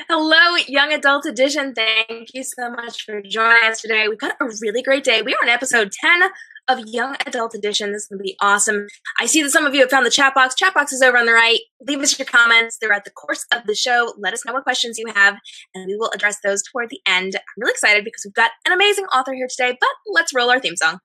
Hello, Young Adult Edition. Thank you so much for joining us today. We've got a really great day. We are on episode 10 of Young Adult Edition. This is going to be awesome. I see that some of you have found the chat box. Chat box is over on the right. Leave us your comments throughout the course of the show. Let us know what questions you have, and we will address those toward the end. I'm really excited because we've got an amazing author here today, but let's roll our theme song.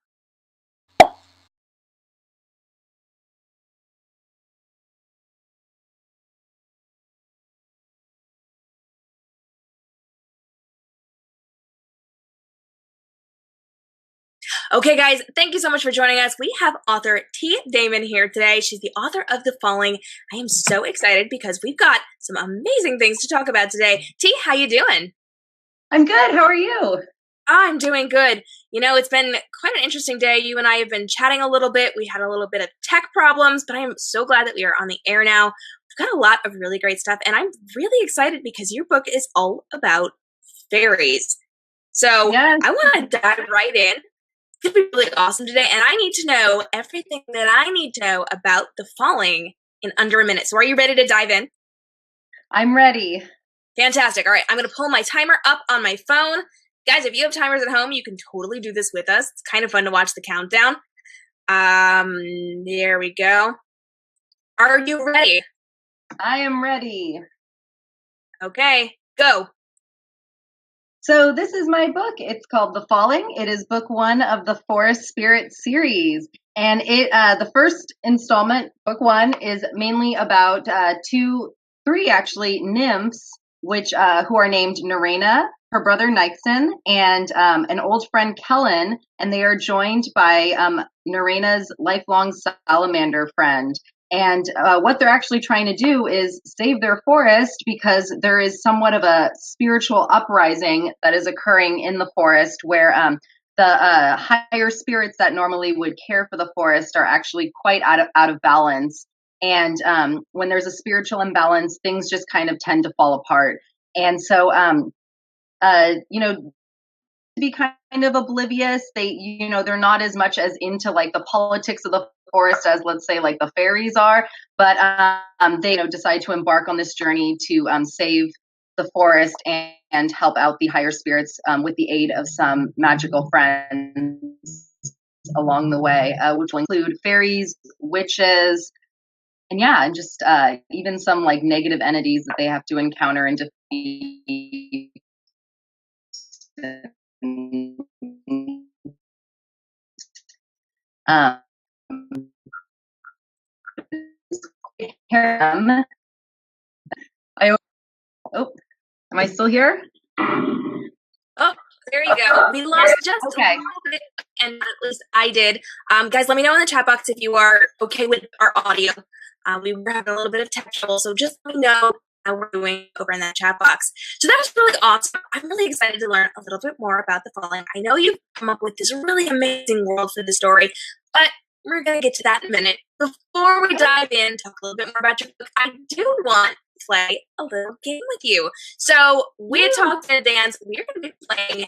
Okay, guys, thank you so much for joining us. We have author T. Damon here today. She's the author of The Falling. I am so excited because we've got some amazing things to talk about today. T, how you doing? I'm good. How are you? I'm doing good. You know, it's been quite an interesting day. You and I have been chatting a little bit. We had a little bit of tech problems, but I am so glad that we are on the air now. We've got a lot of really great stuff, and I'm really excited because your book is all about fairies. So Yes. I want to dive right in. It's going to be really awesome today, and I need to know everything that I need to know about The Falling in under a minute. So are you ready to dive in? I'm ready. Fantastic. All right, I'm going to pull my timer up on my phone. Guys, if you have timers at home, you can totally do this with us. It's kind of fun to watch the countdown. There we go. Are you ready? I am ready. Okay, go. So this is my book. It's called The Falling. It is book 1 of the Forest Spirit series. And the first installment, book 1, is mainly about three nymphs, who are named Narena, her brother Nyxon, and an old friend Kellen, and they are joined by Narena's lifelong salamander friend. And what they're actually trying to do is save their forest because there is somewhat of a spiritual uprising that is occurring in the forest where the higher spirits that normally would care for the forest are actually quite out of balance. And when there's a spiritual imbalance, things just kind of tend to fall apart. And so, to be kind of oblivious, they're not as much as into like the politics of the forest as, let's say, like the fairies are, but they decide to embark on this journey to save the forest and help out the higher spirits with the aid of some magical friends along the way, which will include fairies, witches, and just even some like negative entities that they have to encounter and defeat. Am I still here? Oh, there you go. We lost just a little bit, and at least I did. Guys, let me know in the chat box if you are okay with our audio. We were having a little bit of tech trouble, so just let me know how we're doing over in that chat box. So that was really awesome. I'm really excited to learn a little bit more about The Falling. I know you've come up with this really amazing world for the story, but we're going to get to that in a minute. Before we dive in, talk a little bit more about your book, I do want to play a little game with you. So we had talked in advance. We're going to be playing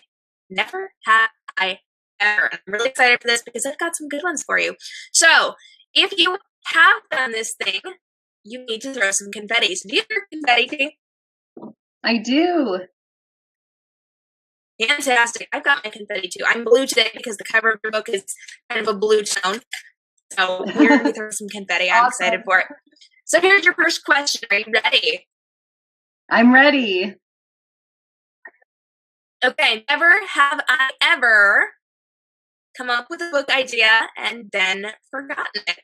Never Have I Ever. I'm really excited for this because I've got some good ones for you. So if you have done this thing, you need to throw some confetti. So do you have your confetti, T? I do. Fantastic. I've got my confetti too. I'm blue today because the cover of your book is kind of a blue tone. So we're going to throw some confetti. I'm excited for it. So here's your first question. Are you ready? I'm ready. Okay. Never have I ever come up with a book idea and then forgotten it.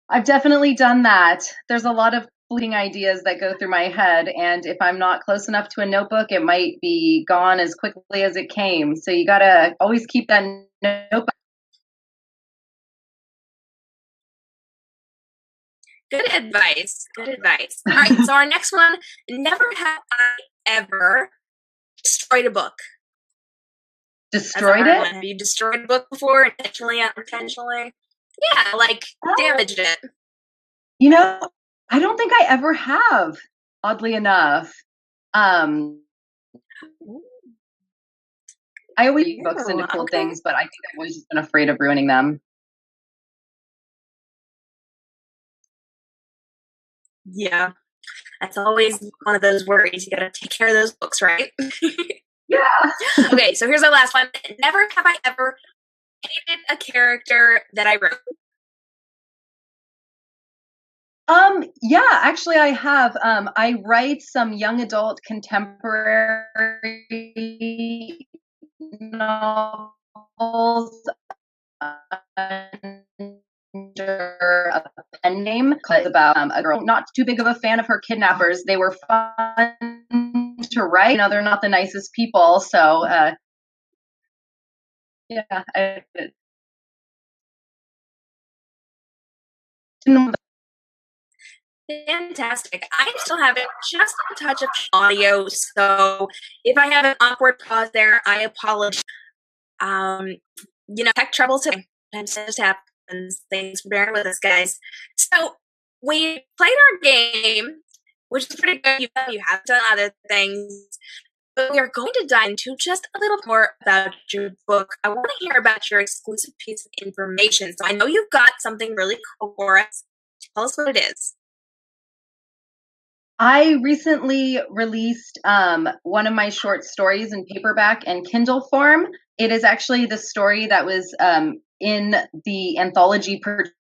I've definitely done that. There's a lot of fleeting ideas that go through my head, and if I'm not close enough to a notebook, it might be gone as quickly as it came. So you gotta always keep that notebook. Good advice. Good advice. All right, so our next one, never have I ever destroyed a book. Destroyed it? Have you destroyed a book before, intentionally, unintentionally? Yeah, like damaged it. I don't think I ever have, oddly enough. I always read books into cool things, but I think I've always just been afraid of ruining them. Yeah. That's always one of those worries. You got to take care of those books, right? Yeah. Okay, so here's our last one. Never have I ever hated a character that I wrote. Yeah, actually I have. I write some young adult contemporary novels under a pen name. It's about a girl, not too big of a fan of her kidnappers. They were fun to write. They're not the nicest people. So, yeah. Fantastic. I still have it just a touch of audio, so if I have an awkward pause there, I apologize. Tech trouble today. Sometimes it just happens. Thanks for bearing with us, guys. So we played our game, which is pretty good. You have done other things, but we are going to dive into just a little more about your book. I want to hear about your exclusive piece of information. So I know you've got something really cool for us. Tell us what it is. I recently released one of my short stories in paperback and Kindle form. It is actually the story that was in the anthology The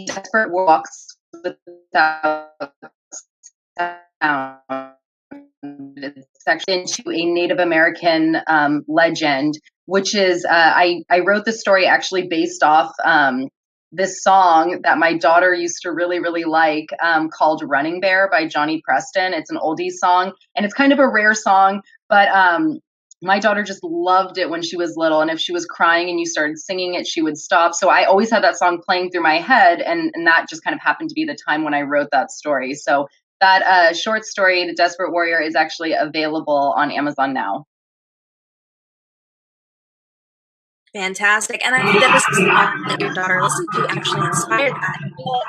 Desperate Walks Without Sound. It's actually into a Native American legend, which is, I wrote the story actually based off this song that my daughter used to really, really like, called Running Bear by Johnny Preston. It's an oldie song, and it's kind of a rare song, but my daughter just loved it when she was little. And if she was crying and you started singing it, she would stop. So I always had that song playing through my head, and that just kind of happened to be the time when I wrote that story. So that short story, The Desperate Warrior, is actually available on Amazon now. Fantastic. And I think that this song that your daughter listened to actually inspired that.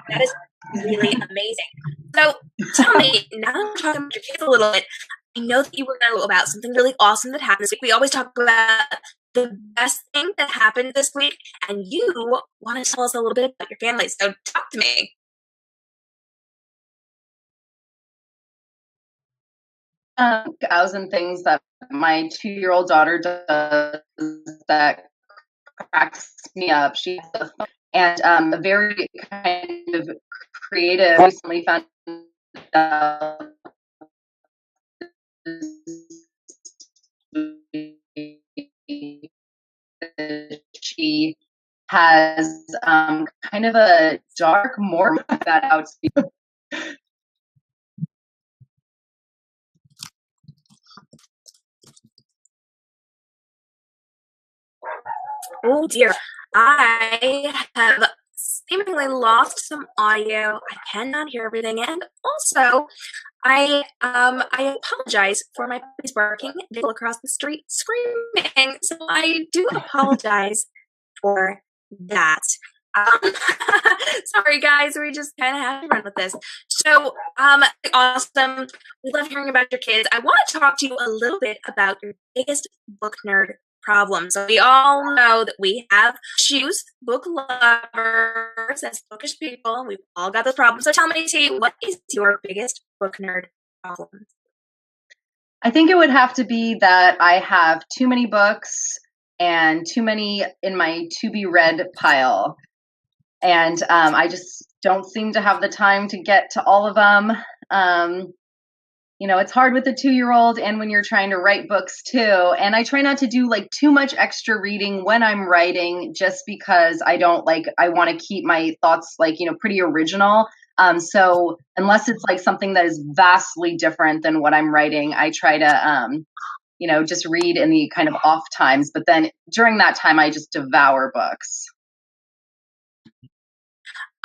That is really amazing. So tell me, now that we're talking about your kids a little bit, I know that you were going to know about something really awesome that happened this week. We always talk about the best thing that happened this week, and you want to tell us a little bit about your family. So talk to me. 1,000 things that my 2-year-old daughter does that cracks me up. She's and a very kind of creative. Recently found out she has kind of a dark more that out. Oh dear, I have seemingly lost some audio. I cannot hear everything, and also I apologize for my puppies barking. They go across the street screaming, so I do apologize for that. Sorry guys, we just kind of have to run with this. So, awesome. We love hearing about your kids. I want to talk to you a little bit about your biggest book nerd problem. So we all know that we have issues, book lovers, as bookish people. We've all got those problems. So tell me, T, what is your biggest book nerd problem? I think it would have to be that I have too many books and too many in my to be read pile. And I just don't seem to have the time to get to all of them. It's hard with a 2-year-old and when you're trying to write books too. And I try not to do like too much extra reading when I'm writing, just because I want to keep my thoughts pretty original. So unless it's like something that is vastly different than what I'm writing, I try to, just read in the kind of off times. But then during that time, I just devour books.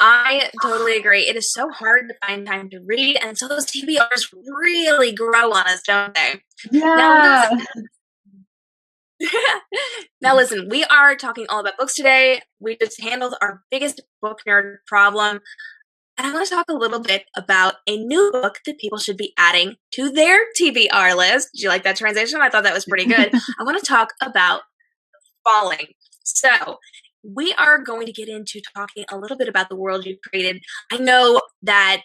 I totally agree. It is so hard to find time to read, and so those TBRs really grow on us, don't they? Yeah. Now listen, we are talking all about books today. We just handled our biggest book nerd problem. And I want to talk a little bit about a new book that people should be adding to their TBR list. Did you like that transition? I thought that was pretty good. I want to talk about Falling. So we are going to get into talking a little bit about the world you created. I know that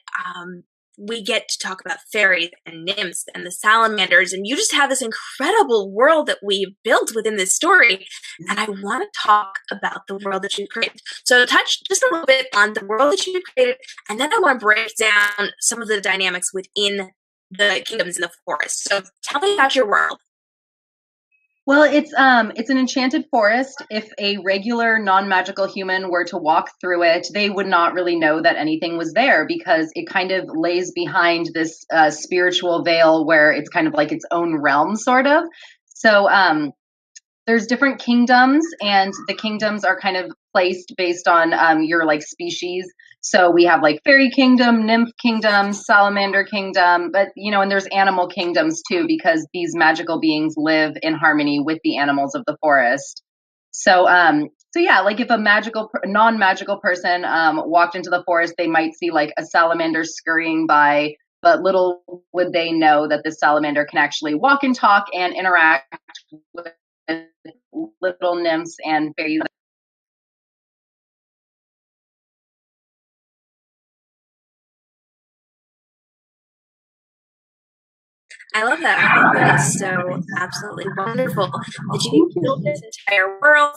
we get to talk about fairies and nymphs and the salamanders, and you just have this incredible world that we've built within this story. And I want to talk about the world that you created. So touch just a little bit on the world that you created, and then I want to break down some of the dynamics within the kingdoms in the forest. So tell me about your world. Well, it's an enchanted forest. If a regular non-magical human were to walk through it, they would not really know that anything was there because it kind of lays behind this spiritual veil where it's kind of like its own realm, sort of. So there's different kingdoms, and the kingdoms are kind of placed based on your like species. So we have like fairy kingdom, nymph kingdom, salamander kingdom, but and there's animal kingdoms too, because these magical beings live in harmony with the animals of the forest. So yeah, like if a non-magical person walked into the forest, they might see like a salamander scurrying by, but little would they know that this salamander can actually walk and talk and interact with little nymphs and fairies. I love that. I think that is so absolutely wonderful that you built this entire world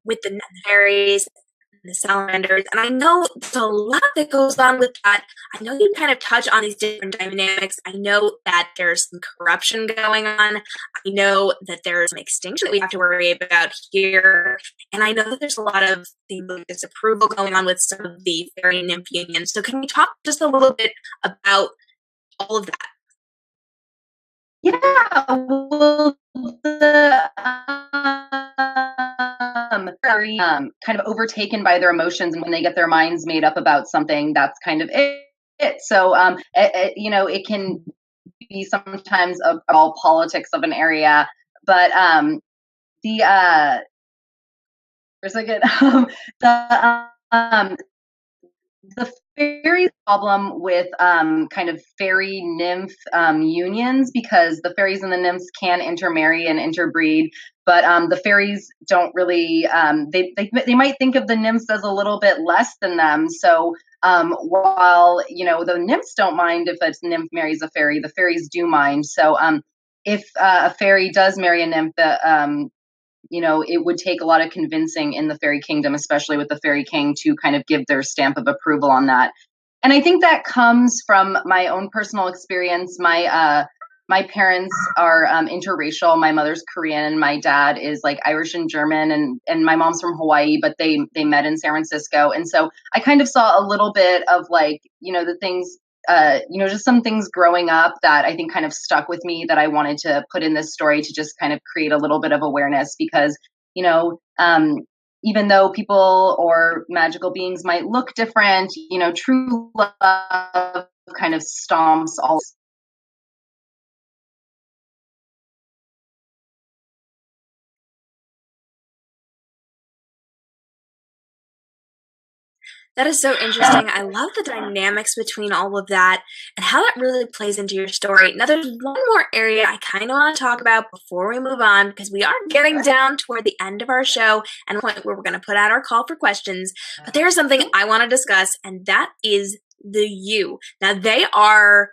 with the fairies and the salamanders. And I know there's a lot that goes on with that. I know you kind of touch on these different dynamics. I know that there's some corruption going on. I know that there's some extinction that we have to worry about here. And I know that there's a lot of things like disapproval going on with some of the fairy nymph unions. So can we talk just a little bit about all of that? Yeah, well, the very kind of overtaken by their emotions, and when they get their minds made up about something, that's kind of it. So, it can be sometimes all politics of an area, but the for a second, the fairies problem with kind of fairy nymph unions, because the fairies and the nymphs can intermarry and interbreed, but the fairies don't really they might think of the nymphs as a little bit less than them. So while the nymphs don't mind if a nymph marries a fairy, the fairies do mind. So if a fairy does marry a nymph, it would take a lot of convincing in the fairy kingdom, especially with the fairy king, to kind of give their stamp of approval on that. And I think that comes from my own personal experience. My parents are interracial. My mother's Korean. My dad is like Irish and German, and my mom's from Hawaii, but they met in San Francisco. And so I kind of saw a little bit of like, the things, just some things growing up that I think kind of stuck with me that I wanted to put in this story to just kind of create a little bit of awareness, because, even though people or magical beings might look different, true love kind of stomps all. That is so interesting. I love the dynamics between all of that and how that really plays into your story. Now, there's one more area I kind of want to talk about before we move on, because we are getting down toward the end of our show and a point where we're going to put out our call for questions. But there's something I want to discuss, and that is the U. Now, they are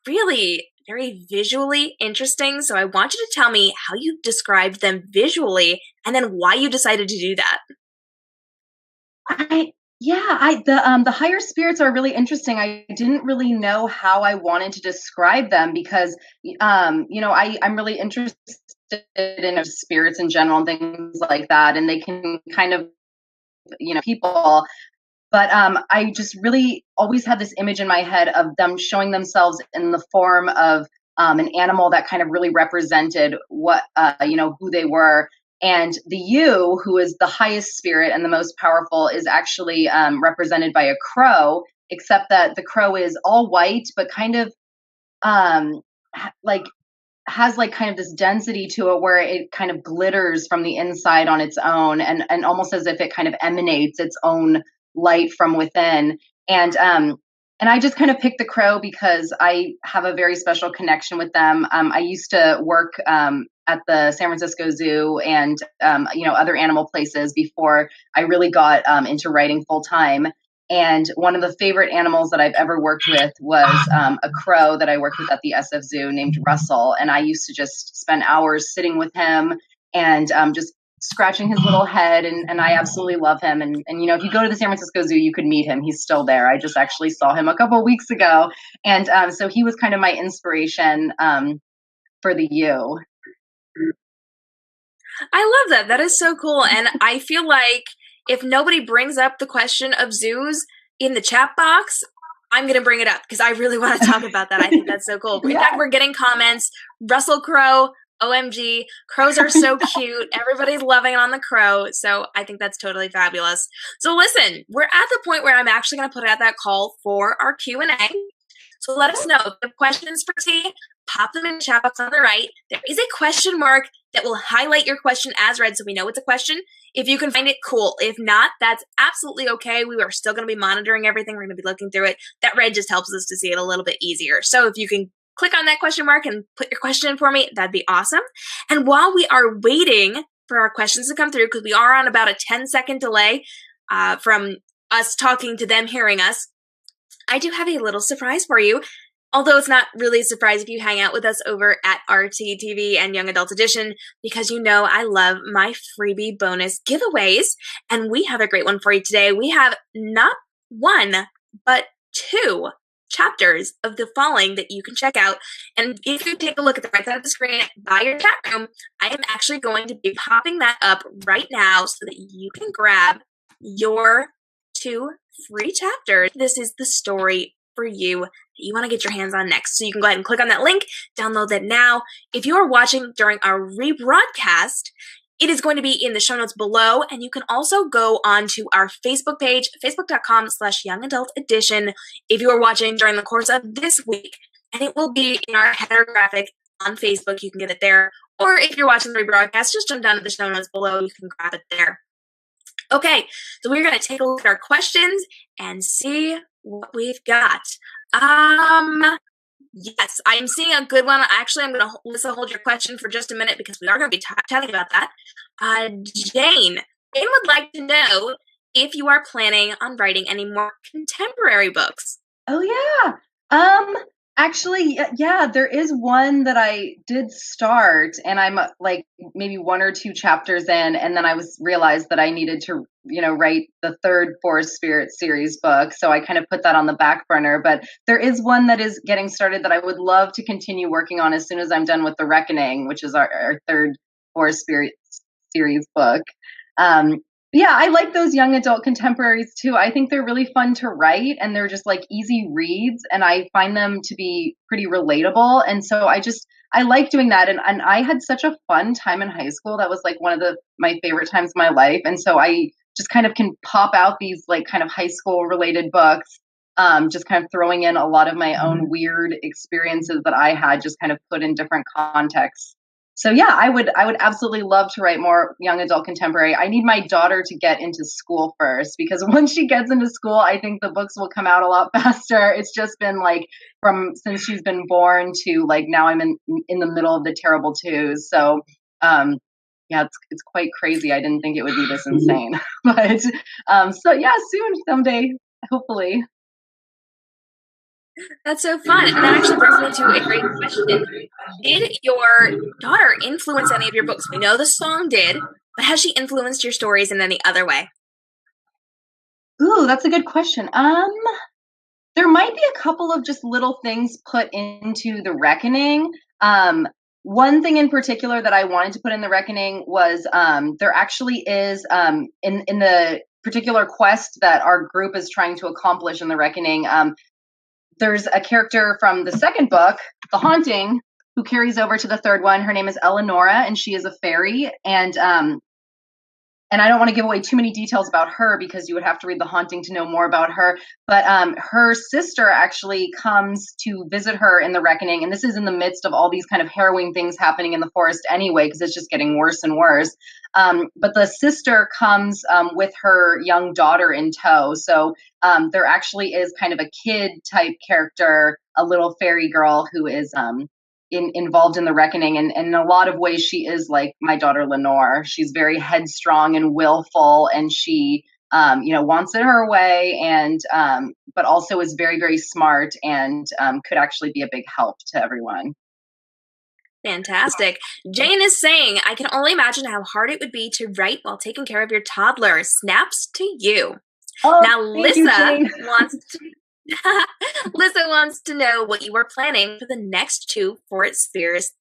really very visually interesting. So I want you to tell me how you described them visually and then why you decided to do that. The higher spirits are really interesting. I didn't really know how I wanted to describe them because, I'm really interested in spirits in general and things like that, and they can kind of, people. But I just really always had this image in my head of them showing themselves in the form of an animal that kind of really represented what, who they were. And the U, who is the highest spirit and the most powerful, is actually represented by a crow, except that the crow is all white, but kind of like has like kind of this density to it where it kind of glitters from the inside on its own, and almost as if it kind of emanates its own light from within. And I just kind of picked the crow because I have a very special connection with them. I used to work at the San Francisco Zoo and, other animal places before I really got into writing full time. And one of the favorite animals that I've ever worked with was a crow that I worked with at the SF Zoo named Russell. And I used to just spend hours sitting with him and just scratching his little head. And I absolutely love him. And, if you go to the San Francisco Zoo, you could meet him. He's still there. I just actually saw him a couple of weeks ago. And so he was kind of my inspiration for the U. I love that. That is so cool. And I feel like if nobody brings up the question of zoos in the chat box, I'm going to bring it up because I really want to talk about that. I think that's so cool. In fact, we're getting comments. Russell Crowe, OMG, crows are so cute. Everybody's loving on the crow. So I think that's totally fabulous. So listen, we're at the point where I'm actually going to put out that call for our Q&A. So let us know if you have questions for T, pop them in the chat box on the right. There is a question mark that will highlight your question as read so we know it's a question. If you can find it, cool. If not, that's absolutely okay. We are still going to be monitoring everything. We're going to be looking through it. That red just helps us to see it a little bit easier. So if you can click on that question mark and put your question in for me, that'd be awesome. And while we are waiting for our questions to come through, because we are on about a 10-second delay from us talking to them hearing us, I do have a little surprise for you. Although it's not really a surprise if you hang out with us over at RTTV and Young Adult Edition, because I love my freebie bonus giveaways. And we have a great one for you today. We have not one, but 2 chapters of The Falling that you can check out. And if you take a look at the right side of the screen by your chat room, I am actually going to be popping that up right now so that you can grab your 2 free chapters. This is the story for you that you want to get your hands on next. So you can go ahead and click on that link, download that now. If you are watching during our rebroadcast, it is going to be in the show notes below, and you can also go on to our Facebook page, facebook.com/Young Adult Edition, if you are watching during the course of this week, and it will be in our header graphic on Facebook. You can get it there, or if you're watching the rebroadcast, just jump down to the show notes below. You can grab it there. Okay, so we're going to take a look at our questions and see what we've got. Yes, I'm seeing a good one. Actually, I'm going to, Lisa, hold your question for just a minute because we are going to be chatting about that. Jane would like to know if you are planning on writing any more contemporary books. Oh, yeah. Actually, yeah, there is one that I did start, and I'm like maybe 1 or 2 chapters in, and then I realized that I needed to, write the 3rd Forest Spirit series book. So I kind of put that on the back burner. But there is one that is getting started that I would love to continue working on as soon as I'm done with The Reckoning, which is our 3rd Forest Spirit series book. Yeah, I like those young adult contemporaries too. I think they're really fun to write, and they're just like easy reads, and I find them to be pretty relatable. And so I like doing that. And I had such a fun time in high school. That was like one of my favorite times of my life. And so I just kind of can pop out these like kind of high school related books, just kind of throwing in a lot of my own weird experiences that I had just kind of put in different contexts. So yeah, I would absolutely love to write more young adult contemporary. I need my daughter to get into school first, because once she gets into school, I think the books will come out a lot faster. It's just been like since she's been born to like now I'm in the middle of the terrible twos. So yeah, it's quite crazy. I didn't think it would be this insane, but so yeah, soon, someday, hopefully. That's so fun. And that actually brings me to a great question. Did your daughter influence any of your books? We know the song did, but has she influenced your stories in any other way? Ooh, that's a good question. There might be a couple of just little things put into The Reckoning. One thing in particular that I wanted to put in The Reckoning was there actually is in the particular quest that our group is trying to accomplish in The Reckoning, there's a character from the 2nd book, The Haunting, who carries over to the 3rd one. Her name is Eleonora, and she is a fairy. And I don't want to give away too many details about her because you would have to read The Haunting to know more about her. But her sister actually comes to visit her in The Reckoning. And this is in the midst of all these kind of harrowing things happening in the forest anyway, because it's just getting worse and worse. But the sister comes with her young daughter in tow. So there actually is kind of a kid type character, a little fairy girl who is involved in the reckoning, and in a lot of ways she is like my daughter Lenore. She's very headstrong and willful, and she wants it her way, and but also is very, very smart, and could actually be a big help to everyone. Fantastic. Jane is saying, I can only imagine how hard it would be to write while taking care of your toddler. Snaps to you. Oh, now Lissa wants to know what you are planning for the next two Forest Spirits.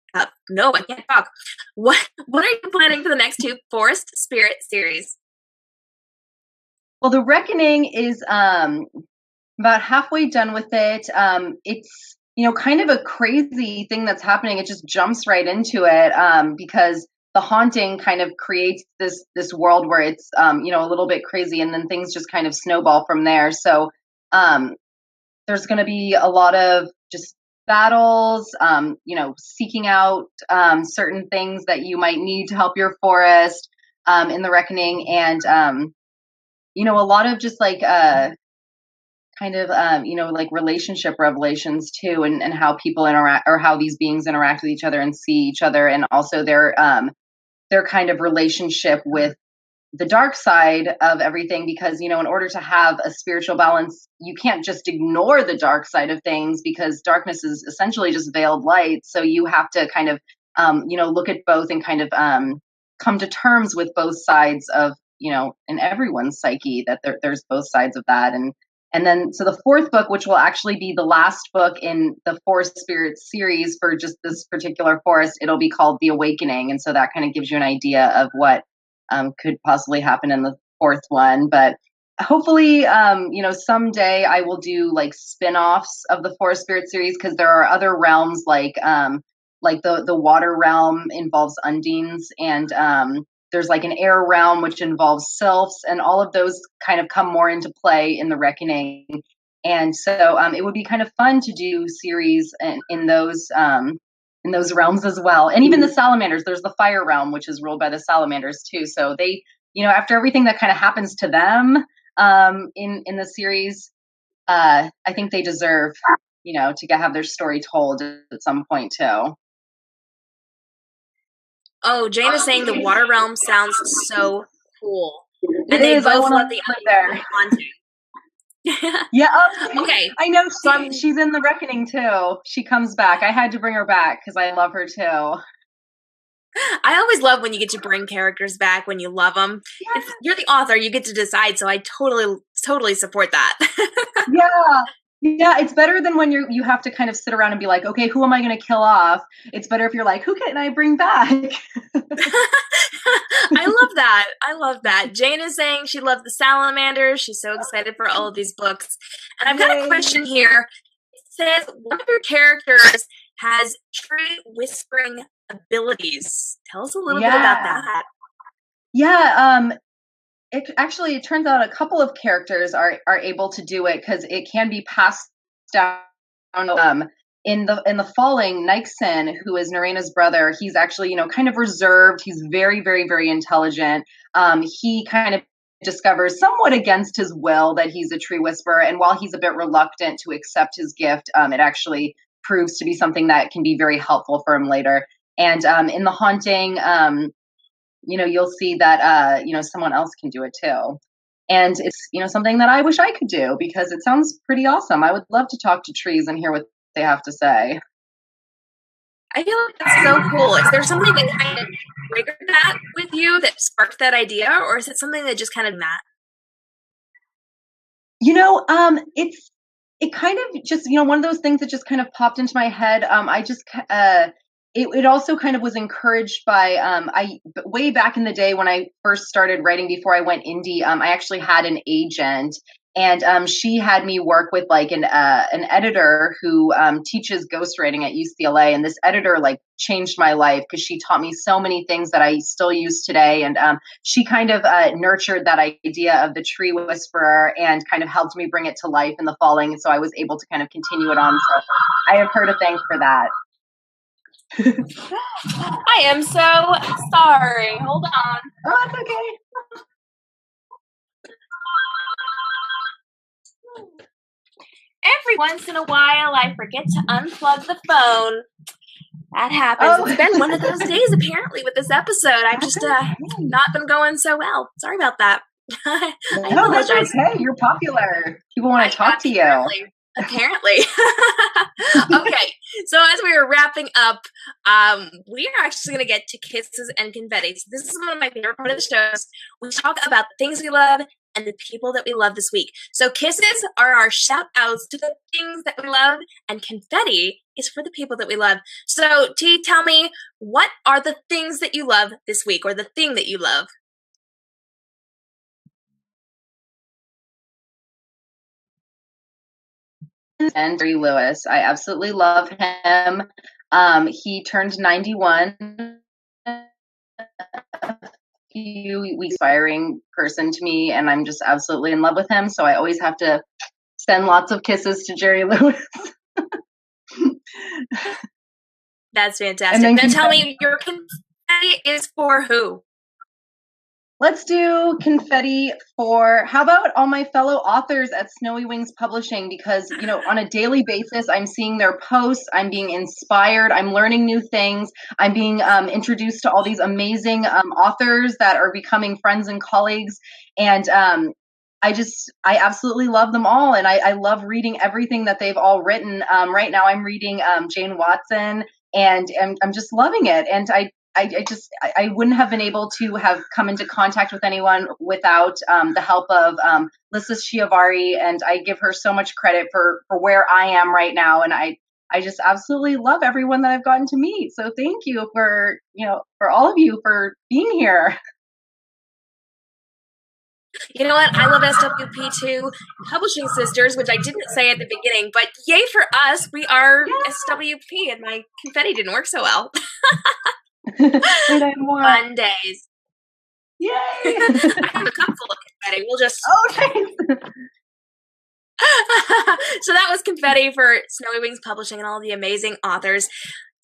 No, I can't talk. What are you planning for the next two Forest Spirit series? Well, the Reckoning is about halfway done with it. It's kind of a crazy thing that's happening. It just jumps right into it because the haunting kind of creates this world where it's a little bit crazy, and then things just kind of snowball from there. So there's going to be a lot of just battles, seeking out certain things that you might need to help your forest in the Reckoning, and a lot of just like kind of like relationship revelations too, and how people interact, or how these beings interact with each other and see each other, and also their kind of relationship with the dark side of everything, because in order to have a spiritual balance, you can't just ignore the dark side of things, because darkness is essentially just veiled light. So you have to kind of look at both, and kind of come to terms with both sides of in everyone's psyche, that there's both sides of that. And then, so the fourth book, which will actually be the last book in the Forest Spirit series for just this particular forest, it'll be called The Awakening. And so that kind of gives you an idea of what could possibly happen in the fourth one. But hopefully, someday I will do like spin-offs of the Forest Spirit series, because there are other realms like the water realm involves undines, and there's like an air realm which involves sylphs, and all of those kind of come more into play in the Reckoning. And so it would be kind of fun to do series in those realms as well. And even the salamanders, there's the fire realm, which is ruled by the salamanders too. So they, after everything that kind of happens to them in the series, I think they deserve, to have their story told at some point too. Oh, Jane is saying the water realm sounds so cool. And they both love the there. Yeah. Okay. I know she's in the Reckoning too. She comes back. I had to bring her back because I love her too. I always love when you get to bring characters back when you love them. Yeah. If you're the author, you get to decide. So I totally support that. Yeah, it's better than when you have to kind of sit around and be like, okay, who am I going to kill off? It's better if you're like, who can I bring back? I love that. Jane is saying she loves the salamanders. She's so excited for all of these books. And I've got a question here. It says one of your characters has tree whispering abilities. Tell us a little bit about that. Yeah, it turns out a couple of characters are able to do it, because it can be passed down. In the Falling, Nyxon, who is Narena's brother, he's actually kind of reserved. He's very, very, very intelligent. He kind of discovers, somewhat against his will, that he's a tree whisperer, and while he's a bit reluctant to accept his gift, it actually proves to be something that can be very helpful for him later. And in The Haunting, you'll see that someone else can do it too. And it's something that I wish I could do, because it sounds pretty awesome. I would love to talk to trees and hear what they have to say. I feel like that's so cool. Is there something that kind of triggered that with you, that sparked that idea, or is it something that just kind of that? It kind of just one of those things that just kind of popped into my head. It also kind of was encouraged by way back in the day when I first started writing, before I went indie. I actually had an agent, and she had me work with like an editor who teaches ghostwriting at UCLA, and this editor like changed my life, because she taught me so many things that I still use today. And she kind of nurtured that idea of the tree whisperer, and kind of helped me bring it to life in The Falling, and so I was able to kind of continue it on. So I have her to thank for that. I am so sorry. Hold on. Oh, it's okay. Every once in a while, I forget to unplug the phone. That happens. Oh. It's been one of those days, apparently, with this episode. I've just not been going so well. Sorry about that. I No, that's apologize. okay. You're popular. People want to talk to you. Apparently. Okay, so as we were wrapping up, we are actually going to get to kisses and confetti. So this is one of my favorite parts of the shows. We talk about the things we love and the people that we love this week. So kisses are our shout outs to the things that we love, and confetti is for the people that we love. So T, tell me, what are the things that you love this week, or the thing that you love? And Jerry Lewis. I absolutely love him. He turned 91 a few weeks, inspiring person to me, and I'm just absolutely in love with him. So I always have to send lots of kisses to Jerry Lewis. That's fantastic. Now tell me, your confetti is for who? Let's do confetti for, how about all my fellow authors at Snowy Wings Publishing? Because, you know, on a daily basis, I'm seeing their posts, I'm being inspired, I'm learning new things, I'm being introduced to all these amazing authors that are becoming friends and colleagues. And I absolutely love them all. And I love reading everything that they've all written. Right now I'm reading Jane Watson, and I'm just loving it. And I wouldn't have been able to have come into contact with anyone without the help of Lissa Chiavari, and I give her so much credit for where I am right now. And I just absolutely love everyone that I've gotten to meet. So thank you for all of you for being here. You know what? I love SWP too. Publishing sisters, which I didn't say at the beginning, but yay for us. We are SWP, and my confetti didn't work so well. Fun days. Yay! I have a cup full of confetti. We'll just. Okay. So that was confetti for Snowy Wings Publishing and all the amazing authors.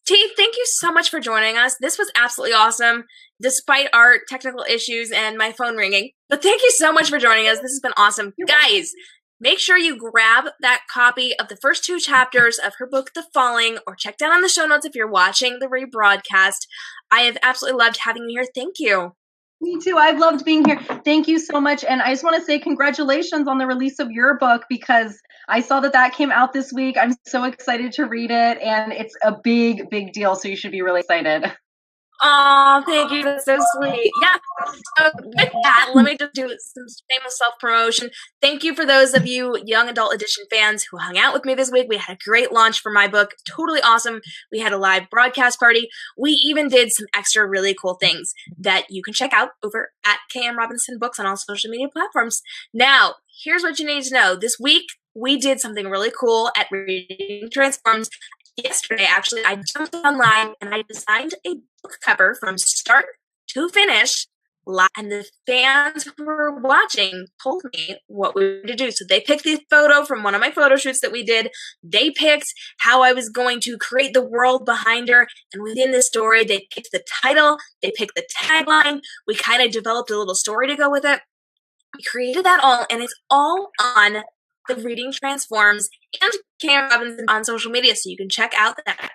T, thank you so much for joining us. This was absolutely awesome, despite our technical issues and my phone ringing. But thank you so much for joining us. This has been awesome. Guys, make sure you grab that copy of the first 2 chapters of her book, The Falling, or check down on the show notes if you're watching the rebroadcast. I have absolutely loved having you here. Thank you. Me too. I've loved being here. Thank you so much. And I just want to say congratulations on the release of your book, because I saw that came out this week. I'm so excited to read it, and it's a big, big deal. So you should be really excited. Oh, thank you. That's so sweet. Yeah. So with that, let me just do some shameless self-promotion. Thank you for those of you young adult edition fans who hung out with me this week. We had a great launch for my book. Totally awesome. We had a live broadcast party. We even did some extra really cool things that you can check out over at k.m.robinson books on all social media platforms. Now, here's what you need to know. This week, we did something really cool at Reading Transforms. Yesterday, actually, I jumped online and I designed a book cover from start to finish, and the fans who were watching told me what we were to do. So they picked the photo from one of my photo shoots that we did. They picked how I was going to create the world behind her, and within the story, they picked the title, they picked the tagline. We kind of developed a little story to go with it. We created that all, and it's all on the Reading Transforms and k.m. Robinson on social media, so you can check out that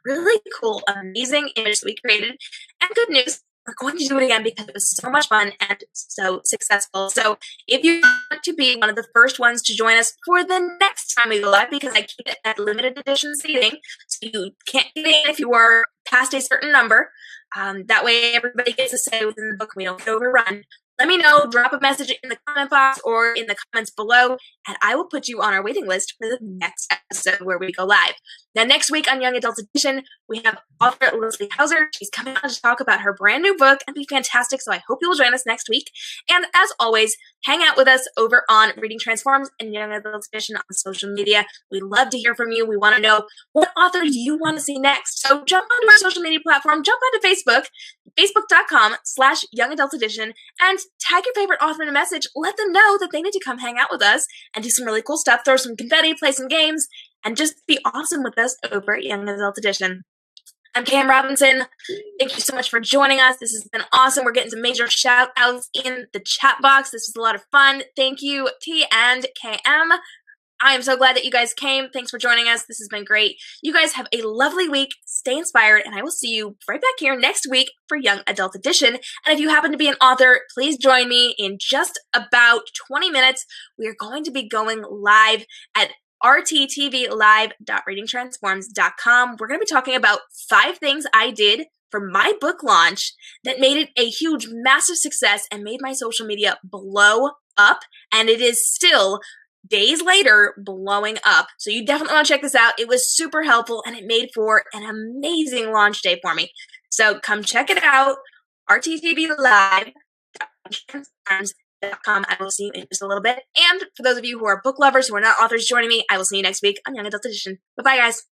really cool, amazing image that we created. And good news, we're going to do it again because it was so much fun and so successful. So if you want to be one of the first ones to join us for the next time we go live, because I keep it at limited edition seating, so you can't get in if you are past a certain number. That way everybody gets a say within the book and we don't get overrun. Let me know, drop a message in the comment box or in the comments below, and I will put you on our waiting list for the next episode where we go live. Now, next week on Young Adult Edition, we have author Leslie Hauser. She's coming on to talk about her brand new book and be fantastic, so I hope you will join us next week. And as always, hang out with us over on Reading Transforms and Young Adult Edition on social media. We love to hear from you. We want to know what authors you want to see next. So jump onto our social media platform, jump onto Facebook, facebook.com/Young Adult Edition, and tag your favorite author in a message. Let them know that they need to come hang out with us and do some really cool stuff, throw some confetti, play some games, and just be awesome with us over at Young Adult Edition. I'm k.m. Robinson. Thank you so much for joining us. This has been awesome. We're getting some major shout outs in the chat box. This was a lot of fun. Thank you, T and KM. I am so glad that you guys came. Thanks for joining us. This has been great. You guys have a lovely week. Stay inspired, and I will see you right back here next week for Young Adult Edition. And if you happen to be an author, please join me in just about 20 minutes. We are going to be going live at rttvlive.readingtransforms.com. We're going to be talking about 5 things I did for my book launch that made it a huge, massive success and made my social media blow up. And it is still days later blowing up. So you definitely want to check this out. It was super helpful and it made for an amazing launch day for me. So come check it out. rttvlive.com. I will see you in just a little bit. And for those of you who are book lovers who are not authors joining me, I will see you next week on Young Adult Edition. Bye-bye, guys.